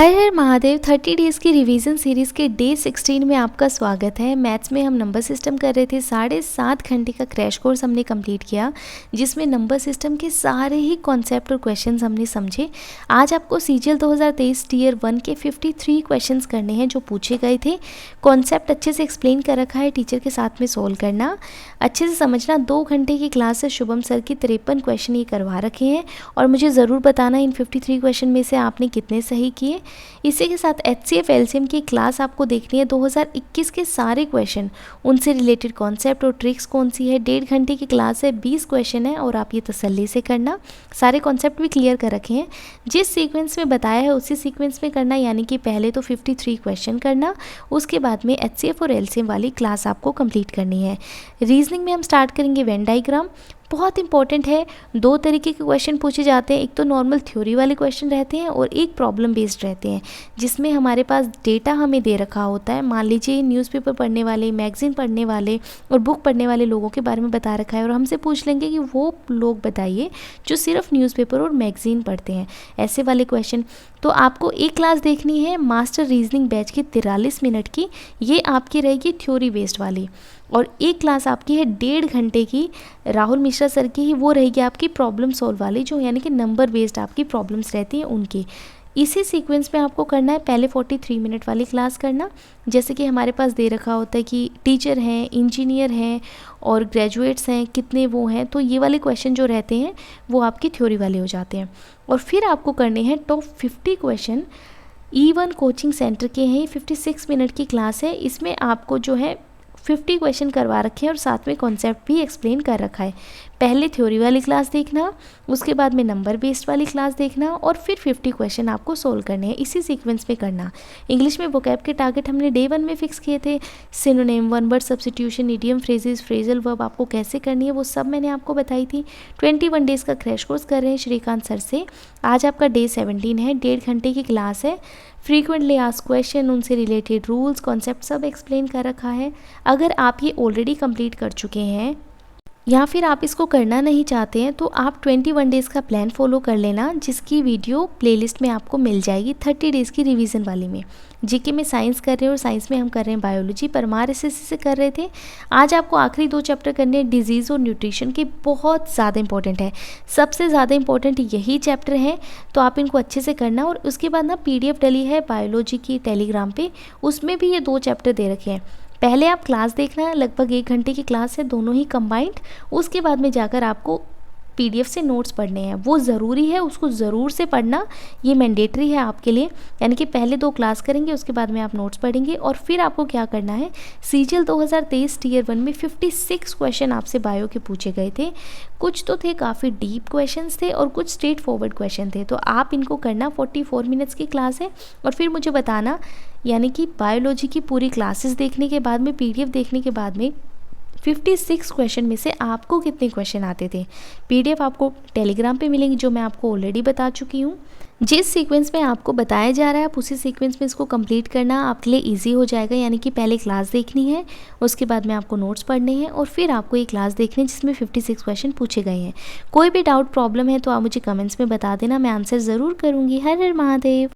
हर हर Mahadev 30 days की revision series के day 16 में आपका स्वागत है। मैथ्स में हम नंबर सिस्टम कर रहे थे। 7.5 घंटे का क्रैश कोर्स हमने कंप्लीट किया, जिसमें नंबर सिस्टम के सारे ही कॉन्सेप्ट और क्वेश्चंस हमने समझे। आज आपको सीजीएल 2023 टीयर 1 के 53 क्वेश्चंस करने हैं जो पूछे गए थे। कॉन्सेप्ट अच्छे से एक्सप्लेन कर रखा है, टीचर के साथ में सोल्व करना, अच्छे से समझना। 2 घंटे की क्लास है, शुभम सर की 53 क्वेश्चन ये करवा रखे हैं और मुझे ज़रूर बताना इन 53 क्वेश्चन में से आपने कितने सही किए। इसी के साथ एचसीएफ एलसीएम की क्लास आपको देखनी है। 2021 के सारे क्वेश्चन, उनसे रिलेटेड कॉन्सेप्ट और ट्रिक्स कौन सी है। 1.5 घंटे की क्लास है, 20 क्वेश्चन है और आप ये तसल्ली से करना। सारे कॉन्सेप्ट भी क्लियर कर रखे हैं, जिस सीक्वेंस में बताया है उसी सीक्वेंस में करना, यानी कि पहले तो 53 क्वेश्चन करना, उसके बाद में एचसीएफ और एलसीएम वाली क्लास आपको कंप्लीट करनी है। रीजनिंग में हम स्टार्ट करेंगे वेन डायग्राम। बहुत इंपॉर्टेंट है। 2 तरीके के क्वेश्चन पूछे जाते हैं, एक तो नॉर्मल थ्योरी वाले क्वेश्चन रहते हैं और एक प्रॉब्लम बेस्ड रहते हैं, जिसमें हमारे पास डेटा हमें दे रखा होता है। मान लीजिए न्यूज़पेपर पढ़ने वाले, मैगजीन पढ़ने वाले और बुक पढ़ने वाले लोगों के बारे में बता रखा है और हमसे पूछ लेंगे कि वो लोग बताइए जो सिर्फ न्यूज़पेपर और मैगजीन पढ़ते हैं, ऐसे वाले क्वेश्चन। तो आपको एक क्लास देखनी है मास्टर रीजनिंग बैच की 43 मिनट की, ये आपकी रहेगी थ्योरी बेस्ड वाली। और एक क्लास आपकी है 1.5 घंटे की राहुल मिश्रा सर की ही, वो रहेगी आपकी प्रॉब्लम सॉल्व वाली, जो यानी कि नंबर बेस्ड आपकी प्रॉब्लम्स रहती हैं उनकी। इसी सीक्वेंस में आपको करना है। पहले 43 मिनट वाली क्लास करना, जैसे कि हमारे पास दे रखा होता है कि टीचर हैं, इंजीनियर हैं और ग्रेजुएट्स हैं, कितने वो हैं, तो ये वाले क्वेश्चन जो रहते हैं वो आपकी थ्योरी वाले हो जाते हैं। और फिर आपको करने हैं top 50 question. E1 coaching centre के हैं। 56 मिनट की क्लास है, इसमें आपको जो है 50 क्वेश्चन करवा रखे हैं और साथ में कॉन्सेप्ट भी एक्सप्लेन कर रखा है। पहले थ्योरी वाली क्लास देखना, उसके बाद में नंबर बेस्ड वाली क्लास देखना और फिर 50 क्वेश्चन आपको सोल्व करने हैं, इसी सीक्वेंस में करना। इंग्लिश में वोकैब के टारगेट हमने डे 1 में फिक्स किए थे। Synonym, one word substitution, idiom, phrases, phrasal verb आपको कैसे करनी है वो सब मैंने आपको बताई थी। 21 डेज़ का क्रैश कोर्स कर रहे हैं श्रीकांत सर से। आज आपका डे 17 है। 1.5 घंटे की क्लास है। फ्रीक्वेंटली आस्क्ड क्वेश्चन, उनसे रिलेटेड रूल्स, कॉन्सेप्ट सब एक्सप्लेन कर रखा है। अगर आप ये ऑलरेडी कंप्लीट कर चुके हैं या फिर आप इसको करना नहीं चाहते हैं तो आप 21 डेज़ का प्लान फॉलो कर लेना, जिसकी वीडियो प्लेलिस्ट में आपको मिल जाएगी 30 डेज़ की रिवीजन वाली में। जीके में साइंस कर रहे हैं और साइंस में हम कर रहे हैं बायोलॉजी, परमार एसएससी से कर रहे थे। आज आपको आखिरी 2 चैप्टर करने हैं, डिजीज़ और न्यूट्रिशन के, बहुत ज़्यादा इंपॉर्टेंट है। सबसे ज़्यादा इंपॉर्टेंट यही चैप्टर हैं, तो आप इनको अच्छे से करना। और उसके बाद ना PDF डली है बायोलॉजी की टेलीग्राम पे, उसमें भी ये 2 चैप्टर दे रखे हैं। पहले आप क्लास देखना, लगभग 1 घंटे की क्लास है, दोनों ही कंबाइंड। उसके बाद में जाकर आपको PDF से नोट्स पढ़ने हैं, वो ज़रूरी है, उसको ज़रूर से पढ़ना, ये मैंडेटरी है आपके लिए। यानी कि पहले 2 क्लास करेंगे, उसके बाद में आप नोट्स पढ़ेंगे। और फिर आपको क्या करना है, सीजीएल 2023 टीयर 1 में 56 क्वेश्चन आपसे बायो के पूछे गए थे। कुछ तो थे काफ़ी डीप क्वेश्चंस थे और कुछ स्ट्रेट फॉरवर्ड क्वेश्चन थे, तो आप इनको करना। 44 मिनट्स की क्लास है और फिर मुझे बताना, यानी कि बायोलॉजी की पूरी क्लासेस देखने के बाद में, PDF देखने के बाद में 56 क्वेश्चन में से आपको कितने क्वेश्चन आते थे। PDF आपको टेलीग्राम पे मिलेंगी, जो मैं आपको ऑलरेडी बता चुकी हूँ। जिस सीक्वेंस में आपको बताया जा रहा है आप उसी सीक्वेंस में इसको कंप्लीट करना, आपके लिए इजी हो जाएगा। यानी कि पहले क्लास देखनी है, उसके बाद में आपको नोट्स पढ़ने हैं और फिर आपको ये क्लास देखनी है जिसमें 56 क्वेश्चन पूछे गए हैं। कोई भी डाउट प्रॉब्लम है तो आप मुझे कमेंट्स में बता देना, मैं आंसर ज़रूर करूँगी। हर हर महादेव।